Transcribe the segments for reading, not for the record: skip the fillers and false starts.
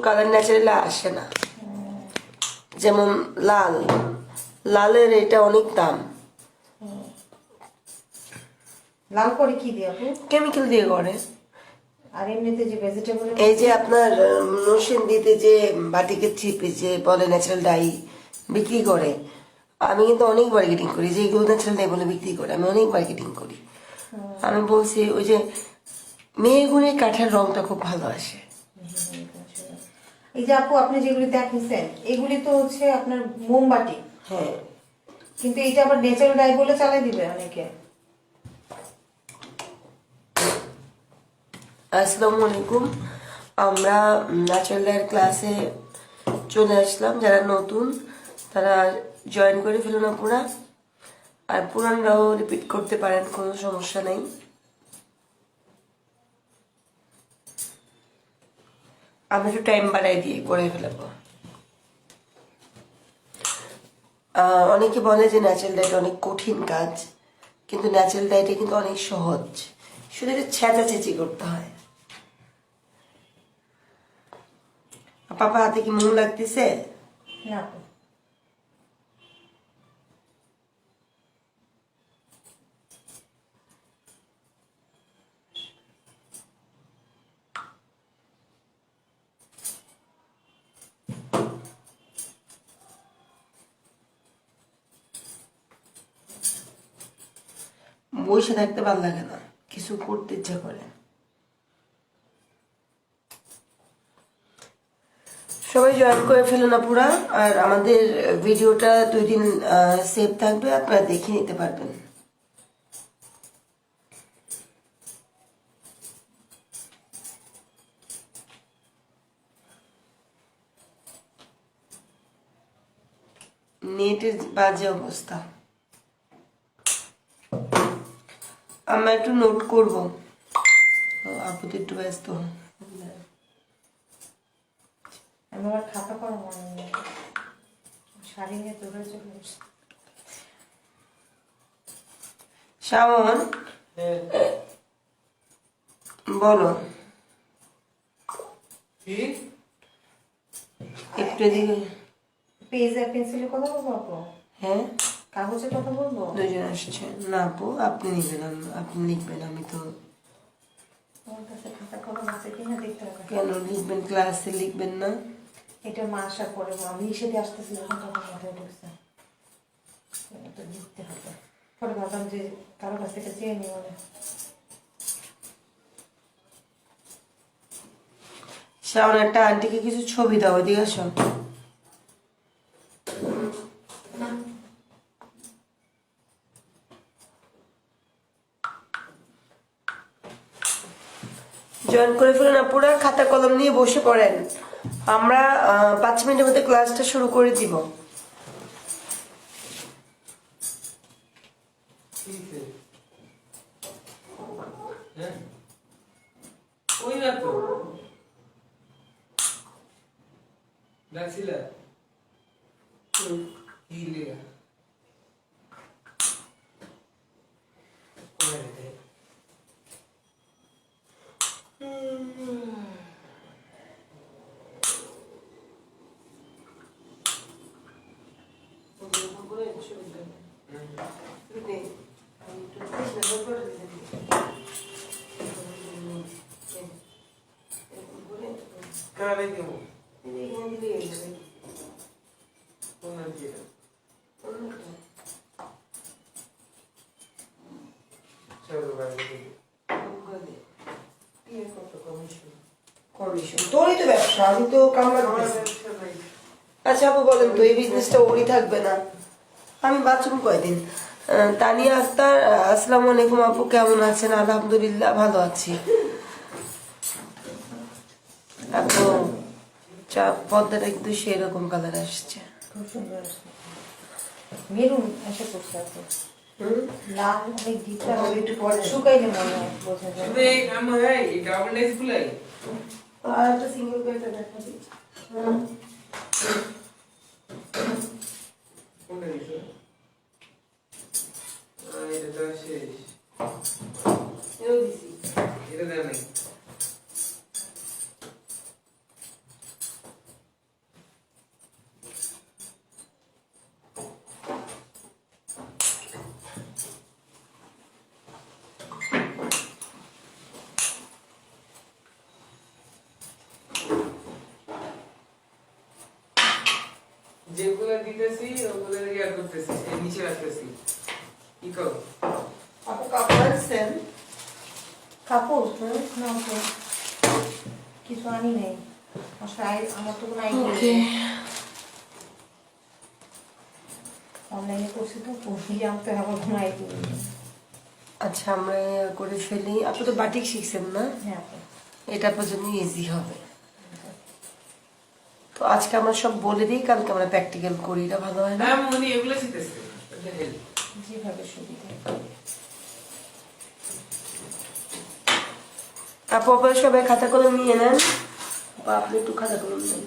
Colour naturally আসে না, যেমন লাল, লালের এটা অনেক দাম। লাল করে কি দিয়ে আপু? কেমিক্যাল দিয়ে করে। আর এমনিতে যে ভেজিটেবল, এই যে আপনার নরসিংদীতে যে বাটিকের ছিপে যে বলে ন্যাচারাল ডাই বিক্রি করে, আমি কিন্তু অনেক মার্কেটিং করি, যে এগুলো ন্যাচারাল ডাই বলে বিক্রি করে, আমি অনেক মার্কেটিং করি। আমি বলছি ওই যে মেয়েগুলির কাঠের রংটা খুব ভালো আসে। এই যে আপু আপনি যেগুলি দেখেছেন এগুলি তো হচ্ছে আপনার মোমবাতি, হ্যাঁ, কিন্তু এটা আবার ন্যাচারাল ডাই বলে চালাই দিবে অনেকে। আসসালামু আলাইকুম। আমরা ন্যাচারাল ডাইয়ের ক্লাসে চলে আসলাম। যারা নতুন তারা জয়েন করে ফেলুন আপনারা, আর পুরানরাও রিপিট করতে পারেন, কোনো সমস্যা নেই। আমি একটু টাইম বাড়াই দিয়ে করে ফেলবো। অনেকে বলে যে ন্যাচারাল ডায়েট অনেক কঠিন কাজ, কিন্তু ন্যাচারাল ডায়েটে কিন্তু অনেক সহজ, শুধু একটু ছেঁচাছেঁচি করতে হয়। পাপা হাতে কি মোম লাগতেছে? না আপু, বসে থাকতে ভালো লাগে না, কিছু করতে ইচ্ছা করে। সবাই জয়েন করে ফেলুন আপুরা, আর আমাদের ভিডিওটা 2 দিন সেভ থাকবে, আপনারা দেখে নিতে পারবেন। নেটের বাজে অবস্থা, আমরা একটু নোট করব। আপু তো একটু ব্যস্ত। আমি আবার খাতা করা মনে নেই, শাড়ি নিয়ে তোরা চলে এসেছি। শাওন, বলো একটু এদিকে। পেজ আর পেন্সিলের কথা বলবো আপু? হ্যাঁ, কাগজের কথা বলবো? দুজন আসছে না আপু, আপনি নিবেন, আপনি লিখবেন, আমি তো। তোমার কাছে খাতা কলম আছে কিনা দেখতে হবে। কেন লিখবেন? ক্লাসে লিখবেন না? এটা মা আসার পরে আমি সেটা আসতেছি যখন তখন মাথায় ঢুকছে, এটা লিখতে হবে। পরে ভাবলাম যে কারো কাছ থেকে চেয়ে নিই মনে। শাওন, একটা আন্টিকে কিছু ছবি দাও, এদিকে আসো। জয়েন করে ফেলুন আপুরা, খাতা কলম নিয়ে বসে পড়েন। আমরা 5 মিনিটের মধ্যে ক্লাসটা শুরু করে দিব। তোরই তো ব্যবসা, আমি তো কামলা করতেছি। আচ্ছা আপু বলেন তো, এই বিজনেসটা ওরই থাকবে না? আমি বাঁচুন কয়দিন। তানিয়া আক্তার, আসসালামু আলাইকুম আপু, কেমন আছেন? আলহামদুলিল্লাহ ভালো আছি আপু। চা পদ্মাটা কিন্তু সেরকম কালার আসছে, খুব সুন্দর আসছে। মেরুন এসে পড়ছে আপু, লাল অনেক ডিপটা একটু পরে শুকাইলে মনে হয় বোঝা যায়। আর একটা সিঙ্গেল কয়েকটা দেখা দিচ্ছি। দিতেছি ওগুলো ইয়া করতেছি এই নিচে রাখতেছি কি করো আপু কাপড় আনছেন? কাপড় না তো কিছু আনি নাই আমার তো কোনো আইডিয়া ওকে। নেই অনলাইনে করছি তো কি আনতে হবে কোনো আইডিয়া নেই আচ্ছা আমরা করে ফেলি। আপনি তো বাটিক শিখছেন না? হ্যাঁ আপু। এটা আপনার জন্য ইজি হবে। তো আজকে আমরা সব বলে দিই, কালকে আমরা প্র্যাকটিক্যাল করি, এটা ভালো হয় না? হ্যাঁ মনি এগুলো শিখতেছি যেভাবে সুবিধা আপু আপনারা সবাই খাতা কলম নিয়ে নেন, বা আপনি একটু খাতা কলম নেন।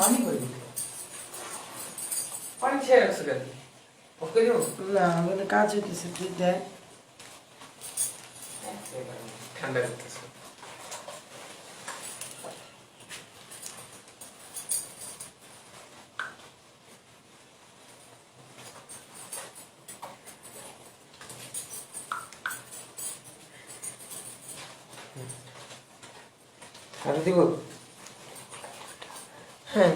পানি করি পানি ছেড়ে রাখছো কেন ওকে দিও না আমাদের কাজ হইতেছে, তুই দেখ। ঠান্ডা করতেছে আরে দিব হ্যাঁ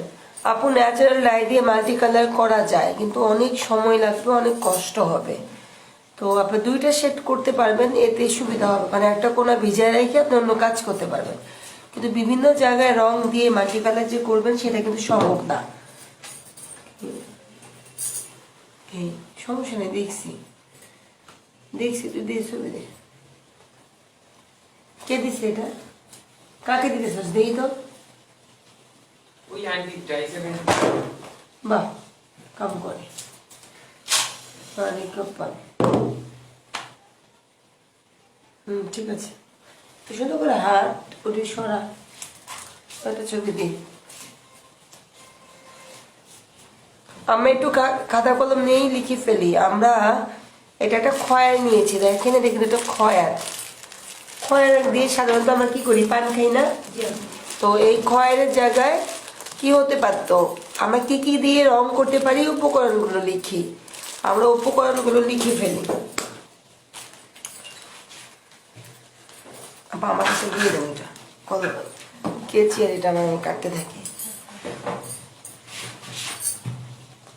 আপু, ন্যাচারাল ডাই দিয়ে মাল্টি কালার করা যায়, কিন্তু অনেক সময় লাগবে, অনেক কষ্ট হবে। তো আপনি দুইটা সেট করতে পারবেন, এতে সুবিধা হবে, মানে একটা কোনা ভিজায় রেখে আপনি অন্য কাজ করতে পারবেন। কিন্তু বিভিন্ন জায়গায় রং দিয়ে মাল্টি কালার যে করবেন সেটা কিন্তু সম্ভব না। এই সমস্যা নেই, দেখছি দেখছি, তুই দিয়ে ছবি দে। কে দিচ্ছে এটা? কাকে দিতেছিস দেখি তো। ওই আন্টি টাইসের বাহ, কাম করে কপাল। ঠিক আছে, তুই সুন্দর করে হাত ওটি সরা, একটা ছবি দিই। আমরা একটু খাতা কলম নিয়েই লিখে ফেলি। আমরা এটা একটা খয়ার নিয়েছি, দেখেন দেখেন, এটা খয়ার। খয়ার দিয়ে সাধারণত আমরা কি করি, পান খাই না? তো এই খয়ের জায়গায় কি হতে পারতো, আমরা কি কি দিয়ে রং করতে পারি উপকরণগুলো লিখি। আমরা উপকরণগুলো লিখে ফেলি। আমার কাছে দিয়ে দেবো, এটা কত কেচি, আর এটা আমি কাটতে থাকি।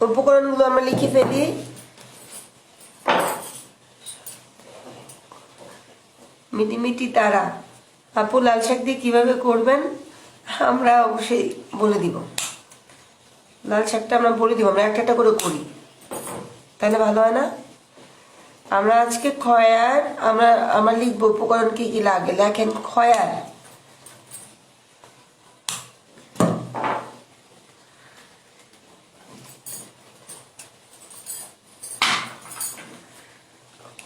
উপকরণগুলো আমরা লিখে ফেলি। মিটি মিটি তারা। আপু লাল শাক দিয়ে কিভাবে করবেন আমরা অবশ্যই বলে দিব। লাল শাকটা আমরা বলে দিব, আমরা একটা একটা করে করি, তাহলে ভালো হয় না? আমরা আজকে খয়ার, আমরা লিখবো উপকরণ কি কি লাগে। লেখেন খয়ার,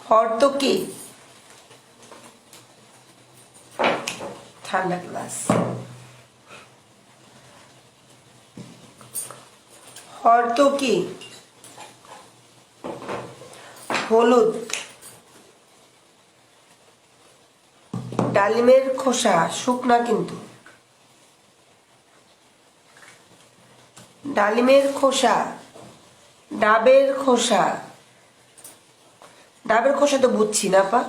হর্তকি, ঠান্ডা গ্লাস, হর্তকি, হলুদ, ডালিমের খোসা, শুকনা কিন্তু, ডালিমের খোসা, ডাবের খোসা। ডাবের খোসা তো বুঝছি না পা,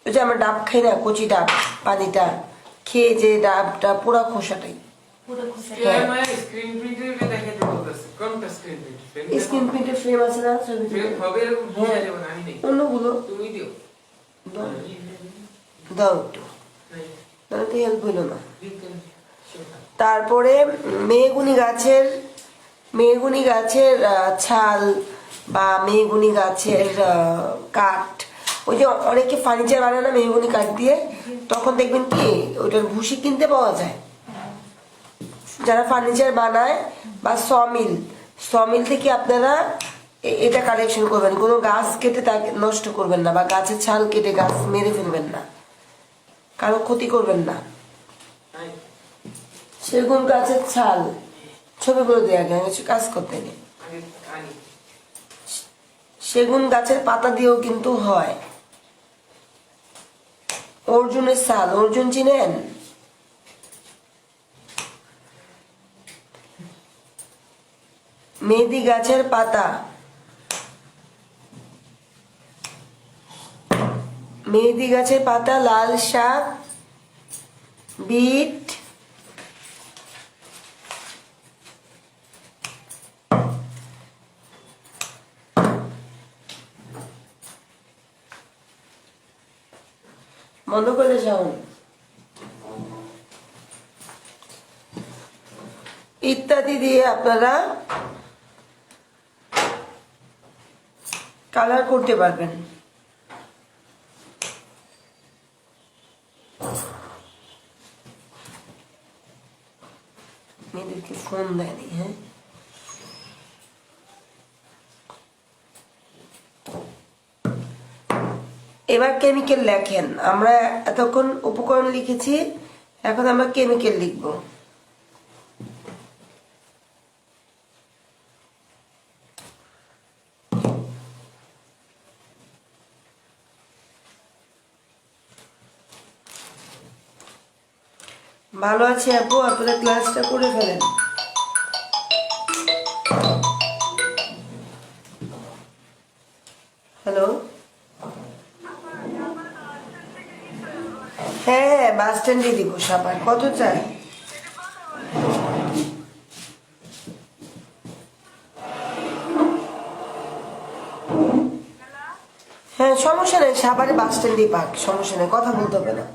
ওই যে আমরা ডাব খাই না, কচি ডাব, পানিটা খেয়ে যে ডাবটা পুরা খোসাটাই। স্ক্রিন প্রিন্টের দেখাতে বলতেছে কোনটা স্ক্রিন প্রিন্ট স্ক্রিন প্রিন্টের ফ্রেম আছে না ছবি? ফ্রেম হবে এরকম হ্যাঁ, যেমন আমি নেই অন্যগুলো তুমি দিও দাও একটু, তাহলে তো হেল্প হইল না। দিতে তারপরে মেহগুনি গাছের ছাল বা মেহগুনি গাছের কাঠ, ওই যে অনেকে ফার্নিচার বানায় না মেহগুনি কাঠ দিয়ে, তখন দেখবেন কি ওইটার ভুসি কিনতে পাওয়া যায়। যারা ফার্নিচার বানায়, বা সমিল থেকে আপনারা এটা কালেকশন করবেন। কোনো গাছ কেটে তাকে নষ্ট করবেন না, বা গাছের ছাল কেটে গাছ মেরে ফেলবেন না, কারো ক্ষতি করবেন না। সেগুন গাছের ছাল, ছবিগুলো দিয়ে আগে কিছু কাজ করতে নেই। সেগুন গাছের পাতা দিয়েও কিন্তু হয়। অর্জুনের ছাল, অর্জুন চিনেন? মেহেদি গাছের পাতা, মেহেদি গাছের পাতা, লাল শাক, বিট, বন্ধ করে সাউন্ড। ইত্যাদি দিয়ে আপনারা কালার করতে পারবেন। মেয়েদেরকে ফোন দেয়নি, হ্যাঁ এবার কেমিক্যাল লেখেন। আমরা এতক্ষণ উপকরণ লিখেছি, এখন আমরা কেমিক্যাল লিখব। ভালো আছে আপু, আপনারা ক্লাসটা করে ফেলেন। হ্যালো, হ্যাঁ বাস স্ট্যান্ডে দিব। সাবান কত চাই? হ্যাঁ সমস্যা নেই, সাবারে বাস স্ট্যান্ডে পাক, সমস্যা নেই, কথা বলতে হবে না।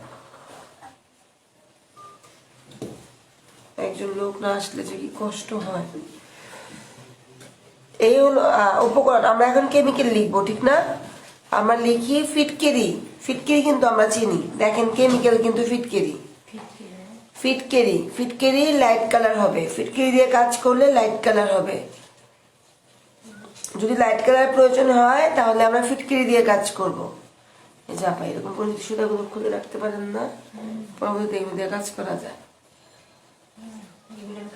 একজন লোক না আসলে যে কি কষ্ট হয়। এই হলো উপকরণ। আমরা এখন কেমিক্যাল লিখবো, ঠিক না? আমরা লিখি ফিটকেরি। ফিটকেরি কিন্তু আমরা চিনি, দেখেন কেমিক্যাল কিন্তু ফিটকেরি। ফিটকেরি, ফিটকেরি লাইট কালার হবে। ফিটকেরি দিয়ে কাজ করলে লাইট কালার হবে। যদি লাইট কালার প্রয়োজন হয় তাহলে আমরা ফিটকেরি দিয়ে কাজ করব। এই যে আপা এরকম করে যদি সুতাগুলো খুলে রাখতে পারেন না, পরবর্তীতে এগুলো দিয়ে কাজ করা যায়।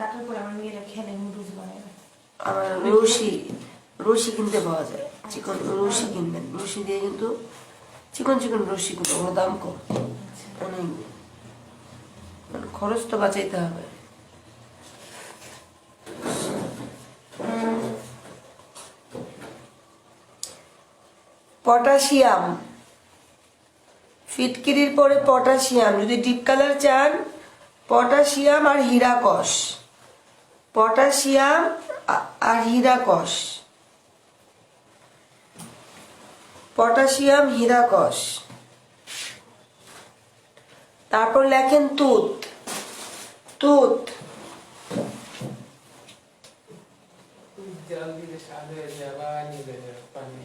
কাটার পরে আমার মেয়েরা খেলে নুডলস বানায়। আমার রশি কিনতে পাওয়া যায়, চিকন রশি কিনবেন। রশি দিয়ে কিন্তু চিকন চিকন রশি গুলো, ওগুলো দাম কম, অনেক খরচ তো বাঁচাইতে হবে। পটাশিয়াম, ফিটকিরির পরে পটাশিয়াম। যদি ডিপ কালার চান, পটাশিয়াম আর হীরাকস। পটাশিয়াম আর হীরাকস, পটাশিয়াম হীরাকস। তারপর লেখেন তুত। তুত জল দিলে স্বাদ হয়ে যায়, আবার নিয়ে যায় পানি।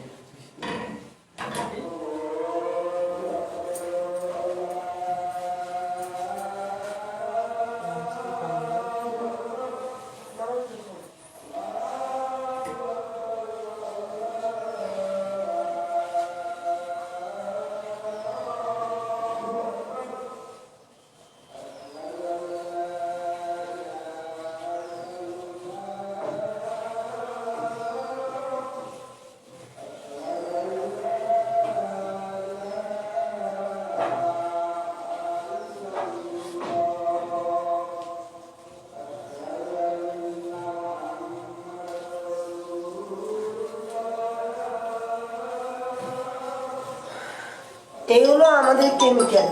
এই হলো আমাদের কেমিক্যাল।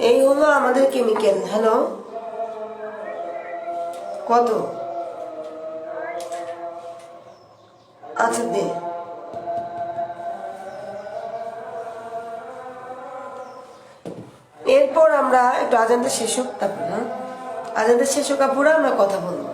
এই হলো আমাদের কেমিক্যাল। হ্যালো, কত? আচ্ছা দে। এরপর আমরা একটু আজানটা শেষ হোক, তারপর না আজানটা শেষ হোক আপুরা আমরা কথা বলবো।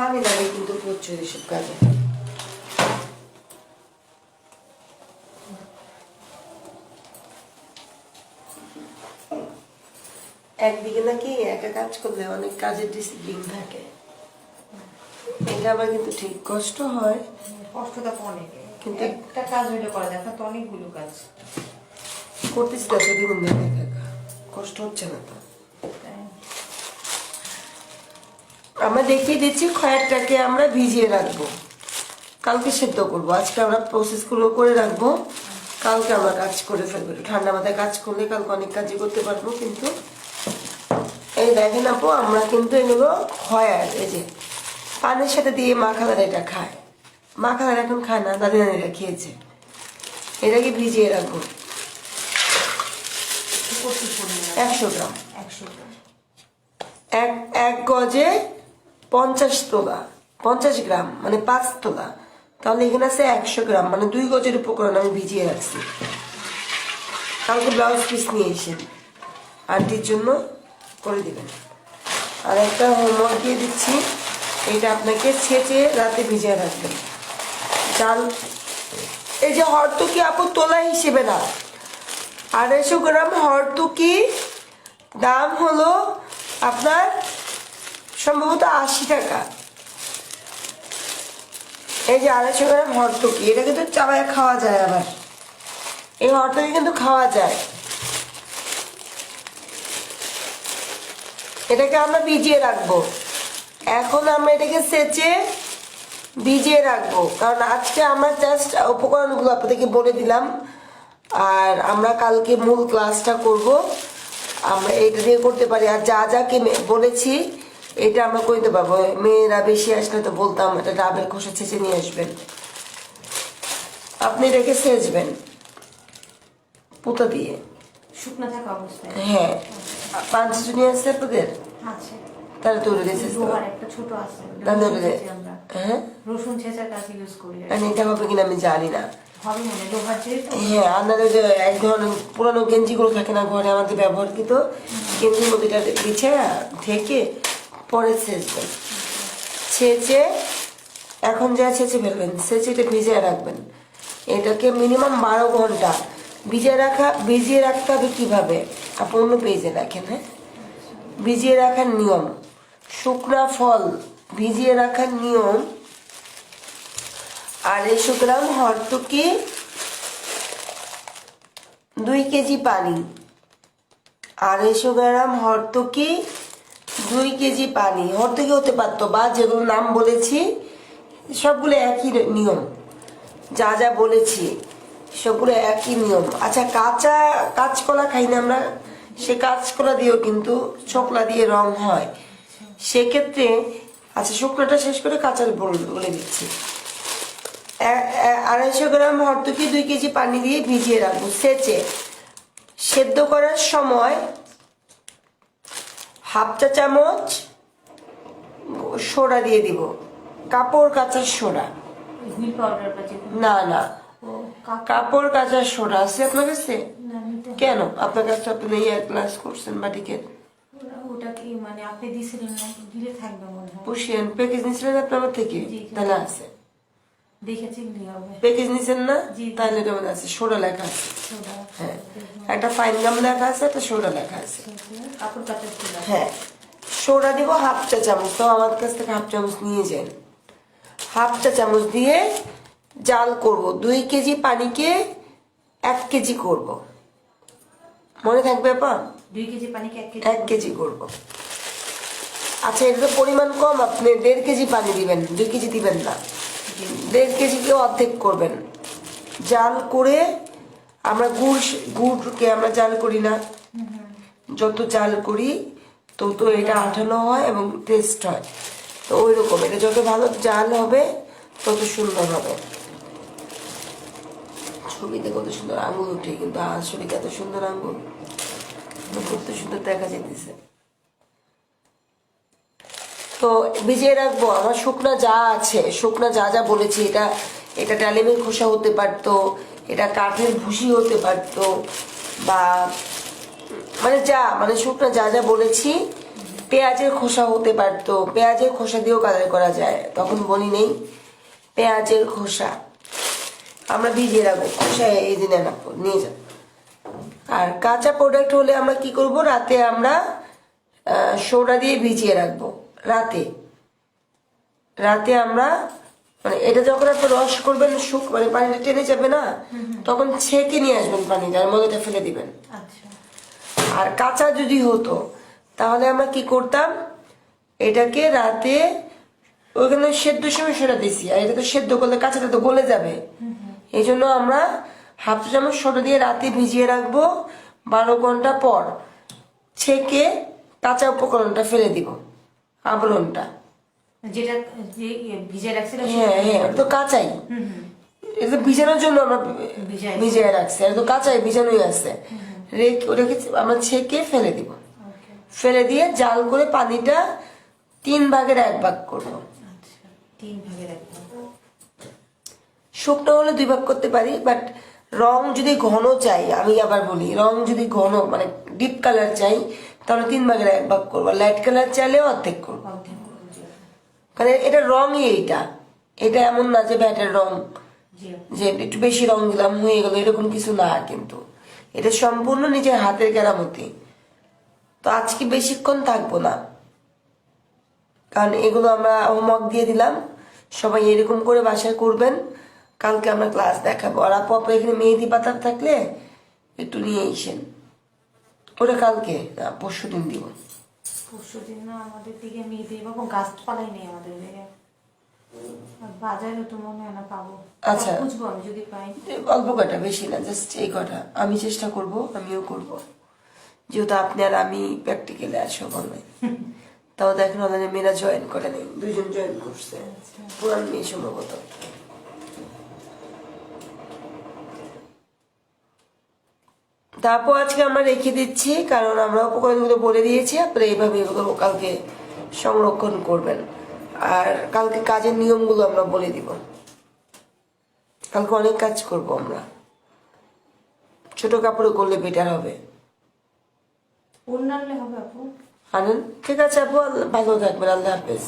আমি লাগে কিন্তু প্রচুর এসব কাজে। একদিকে নাকি একা কাজ করলে অনেক কাজের ডিসিপ্লিন থাকে, এটা আবার কিন্তু ঠিক কষ্ট হয়। কষ্টটা অনেক, কিন্তু- কিন্তু একটা কাজ হইলে করা যায়, আপনার তো অনেকগুলো কাজ। করতেছি তো সেদিন একা কষ্ট হচ্ছে না তো। তাই। আমরা দেখিয়ে দিচ্ছি, খয়ারটাকে আমরা ভিজিয়ে রাখবো, কালকে সেদ্ধ করবো। আজকে আমরা প্রসেসগুলো করে রাখবো, কালকে আমরা কাজ করে ফেলবো। একটু ঠান্ডা মাথায় কাজ করলে কালকে অনেক কাজই করতে পারবো। কিন্তু এই দেখেন আপু, আমরা কিন্তু এগুলো খয়ার, এই যে পানির সাথে দিয়ে মা খালারা এটা খায়। মা খালারা এখন খায় না, দাদি নানিরা খেয়েছে। এটাকে ভিজিয়ে রাখবো একটু কচি পরিমাণ, 100 গ্রাম। 100 গ্রাম। এক গজে 50 তোলা, 50 গ্রাম মানে 5 তোলা। তাহলে এখানে আছে 100 গ্রাম, মানে 2 গজের উপকরণ আমি ভিজিয়ে রাখছি। কালকে ব্লাউজ পিস নিয়ে এসেন, আন্টির জন্য করে দিবেন। আর একটা হোমওয়ার্ক দিয়ে দিচ্ছি, এটা আপনাকে ছেঁচে রাতে ভিজিয়ে রাখবেন। চাল, এই যে হরতুকি আপু তোলা হিসেবে না, 250 গ্রাম হরতুকি দাম হলো আপনার সম্ভবত 80 টাকা। এই যে 250 গ্রাম হরতুকি, এটা কিন্তু চাবায় খাওয়া যায়। আবার এই হরতুকি কিন্তু খাওয়া যায়। এটাকে আমরা ভিজিয়ে রাখবো। এখন আমরা এটাকে সেচে ভিজিয়ে রাখবো, কারণ আজকে আমরা জাস্ট উপকরণগুলো আপনাদেরকে বলে দিলাম। আর আমরা কালকে মূল ক্লাসটা করব, আমরা এটা দিয়ে করতে পারি। আর যা যাকে বলেছি এটা আমরা করতে পারবো। মেয়েরা বেশি আসলে তো বলতাম এটা ডাবের খোসা ছেঁচে নিয়ে আসবেন। আপনি এটাকে সেচবেন পুঁতা দিয়ে। শুকনো থাকা অবস্থায়। হ্যাঁ, 5 নিয়ে আসছে আপনাদের, আছে তাহলে তুলে দিয়েছে। লোহার একটা ছোট আছে, তাহলে রসুন ছেঁচে আমরা হ্যাঁ, রসুন ছেঁচার কাছে ইউজ করি। আর এটা হবে কিনা আমি জানি না। হবে মনে লোহার যেহেতু। হ্যাঁ, আপনাদের যে এক ধরনের পুরানো গেঞ্জিগুলো থাকে না ঘরে আমাদের ব্যবহারকৃত, গেঞ্জির মধ্যে এটা বিছে ঢেকে পরে ছেঁচবেন। ছেঁচে এখন যা ছেঁচে ফেলবেন, ছেঁচে এটা ভিজিয়ে রাখবেন। এটাকে মিনিমাম 12 ঘন্টা ভিজিয়ে রাখতে হবে। কিভাবে আপনি অন্য পেজে রাখেন। হ্যাঁ, ভিজিয়ে রাখার নিয়ম, শুকনা ফল ভিজিয়ে রাখার নিয়ম। 250 গ্রাম হরতুকি, 2 কেজি পানি। 250 গ্রাম হরতুকি, 2 কেজি পানি। হরতুকি হতে পারতো, বা যেগুলো নাম বলেছি সবগুলো একই নিয়ম, যা যা বলেছি সবগুলো একই নিয়ম। আচ্ছা, কাঁচকলা খাই না আমরা, সে কাঁচকলা দিয়েও কিন্তু ছোকলা দিয়ে রং হয়। সেক্ষেত্রে আচ্ছা, শুকনোটা শেষ করে কাঁচা বলে দিচ্ছি। 250 গ্রাম হরতুকি, 2 কেজি পানি দিয়ে ভিজিয়ে রাখবো। সেচে সেদ্ধ করার সময় হাফ চা চামচ সোডা দিয়ে দিব, কাপড় কাচার সোডা। হুইল পাউডার বা যে কোনো। না না, ও, কাপড়। কাপড় কাচার সোডা আছে আপনার কাছে? না, নিতে হবে। কেন আপনার কাছে? আপনি ইয়ার ক্লাস করছেন বাটিকের, ওটা কি মানে আপনি দিছিলেন না, দিলে থাকবে মনে হয়। পুষিয়ান প্যাকেজ নিয়েছিলেন আপনি আমার থেকে? জি, জি। তাহলে আছে, দেখেছি নিয়ে হবে। প্যাকেজ নিয়েছেন না? জি। তাহলে কেমন আছে, সোডা লেখা আছে। সোডা। হ্যাঁ, একটা ফাইন গাম লেখা আছে, একটা সোডা লেখা আছে। কাপড় কাচার সোডা। হ্যাঁ, সোডা দিব হাফ চা চামচ। তো আমার কাছ থেকে হাফ চামচ নিয়ে যান। হাফ চা চামচ দিয়ে জাল করব। 2 কেজি পানিকে 1 কেজি করব, মনে থাকবে আপা? 2 কেজি পানিকে 1 কেজি। 1 কেজি করব। আচ্ছা, এটা তো পরিমাণ কম, আপনি 1.5 কেজি পানি দিবেন, 2 কেজি দিবেন না। 1.5 কেজিকে অর্ধেক করবেন। জাল করে আমরা গুড়কে আমরা জাল করি না, যত জাল করি তত এটা আঠালো হয় এবং টেস্ট হয়। তো ওই রকম এটা যত ভালো জাল হবে তত সুন্দর হবে। ছবিতে কত সুন্দর আঙুল উঠে, কিন্তু আসলে কত সুন্দর আঙুল, কত সুন্দর দেখা যেতেছে। তো ভিজিয়ে রাখবো। আমার শুকনা যা আছে, শুকনা যা যা বলেছি, এটা ডালিমের খোসা হতে পারতো, এটা কাঠের ভুসি হতে পারতো, বা মানে শুকনা যা যা বলেছি পেঁয়াজের খোসা হতে পারতো, পেঁয়াজের খোসা দিয়েও কালার করা যায়, তখন বলি নেই। পেঁয়াজের খোসা আমরা ভিজিয়ে রাখবো, খোসা এই দিনে রাখবো, নিয়ে যাবো। আর কাঁচা প্রোডাক্ট হলে আমরা কি করব, রাতে আমরা সোডা দিয়ে ভিজিয়ে রাখবো। রাতে আমরা মানে এটা যখন আপনি রস করবেন, মানে পানিটা টেনে যাবে না, তখন ছেঁকে নিয়ে আসবেন পানিটা, আর মধ্যে ফেলে দিবেন। আচ্ছা আর কাঁচা যদি হতো তাহলে আমরা কি করতাম, এটাকে রাতে ওইখানে সেদ্ধ সময় সোডা দিছি, আর এটা তো সেদ্ধ করলে কাঁচাটা তো গলে যাবে। এই জন্য আমরা হাফ চামচ সোডা দিয়ে রাতে ভিজিয়ে রাখবো, 12 ঘন্টা পর ছেঁকে কাঁচা উপকরণটা ফেলে দিব, আবরণটা। যেটা যে ভিজে রাখছিল হ্যাঁ হ্যাঁ, এটা তো কাঁচাই, এটা তো ভিজানোর জন্য আমরা ভিজাই। ভিজিয়ে রাখছি, এটা তো কাঁচাই ভিজানোই আছে। ওটাকে আমরা ছেঁকে ফেলে দিব, ফেলে দিয়ে জাল করে পানিটা 3 ভাগের 1 ভাগ করবো। আচ্ছা 3 ভাগে রাখবো। শুকনো হলে 2 ভাগ করতে পারি, বাট রং যদি ঘন চাই, আমি আবার বলি রং যদি ঘন মানে ডিপ কালার চাই তাহলে 3 ভাগের 1 ভাগ করবো, লাইট কালার চাইলেও অর্ধেক করবো। অর্ধেক করবো, জি। কারণ এটা রঙই এটা এমন না যে ব্যাটের রং, জি যে একটু বেশি রং দিলাম হয়ে গেল, এরকম কিছু না। কিন্তু এটা সম্পূর্ণ নিজের হাতের কেরামতি। তো আজকে বেশিক্ষণ থাকবো না, কারণ এগুলো আমরা হোমওয়ার্ক দিয়ে দিলাম, সবাই এরকম করে বাসায় করবেন। কালকে আমরা ক্লাস দেখাবো। আর আপু আপনার এখানে মেহেদি পাতা থাকলে একটু নিয়ে এসেন। ওটা কালকে না পরশু দিন দিব। পরশুদিন না আমাদের দিকে মেয়েদের বাবু গাছপালাই নেই আমাদের দিকে, আর বাজারে তো মনে হয় না পাবো। আচ্ছা। বুঝবো আমি যদি পাই। অল্প কটা, বেশি না, জাস্ট এই কটা। আমি চেষ্টা করব, আমিও করব, যেহেতু আপনি আর আমি প্র্যাকটিক্যালে আর সফল নাই। তাও দেখেন ওদের মেয়েরা জয়েন করে নেই, 2 জন জয়েন করছে, পুরান মেয়ে সম্ভবত। তারপর আজকে আমরা রেখে দিচ্ছি, কারণ আমরা উপকরণগুলো বলে দিয়েছি, আপনারা এইভাবে এগুলো কালকে সংরক্ষণ করবেন। আর কালকে কাজের নিয়মগুলো আমরা বলে দিব। কালকে অনেক কাজ করব আমরা, ছোট কাপড়ে করলে বেটার হবে। অন্যান্য হবে আপু। আনেন, ঠিক আছে আপু, ভালো থাকবেন, আল্লাহ হাফেজ।